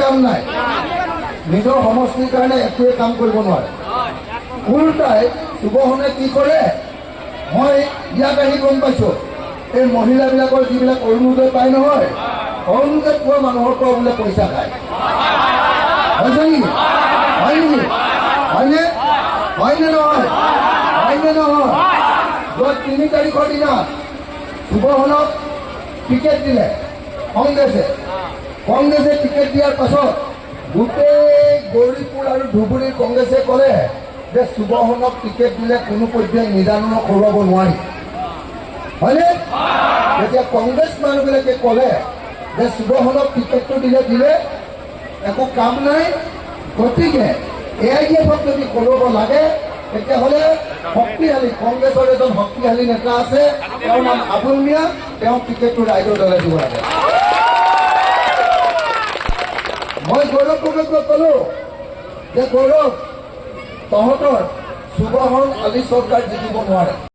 কাম নাই নিজৰ সমষ্টিৰ কাৰণে একোৱে কাম কৰিব নোৱাৰে উল্টাই শুভহনে কি কৰে মই ইয়াক আহি গম পাইছোঁ এই মহিলাবিলাকৰ যিবিলাক অৰুণোদয় পায় নহয় অৰুণোদয় পোৱা মানুহৰ পৰা বোলে পইচা খায় হৈছে নেকি হয় নেকি হয়নে হয়নে নহয় হয়নে নহয় যোৱা 3 তাৰিখৰ দিনা শুভহনক টিকেট দিলে কংগ্ৰেছে টিকেট দিয়াৰ পাছত গোটেই গৌৰীপুৰ আৰু ধুবুৰীৰ কংগ্ৰেছে ক'লে যে শুভহনক টিকেট দিলে কোনো পৰ্যায়ে নিদানক হৰুৱাব নোৱাৰি হয়নে এতিয়া কংগ্ৰেছ মানুহবিলাকে ক'লে যে শুভহনক টিকেটটো দিলে একো কাম নাই গতিকে AIDFক যদি কৰিব লাগে তেতিয়াহ'লে শক্তিশালী কংগ্ৰেছৰ এজন শক্তিশালী নেতা আছে তেওঁৰ নাম আবুল মিয়া তেওঁ টিকেটটো ৰাইজৰ দলে দিব লাগে মই গৌৰৱ গগৈক ক'লো যে গৌৰৱ তহঁতৰ শুভহন আলি চৰকাৰ জিকিব নোৱাৰে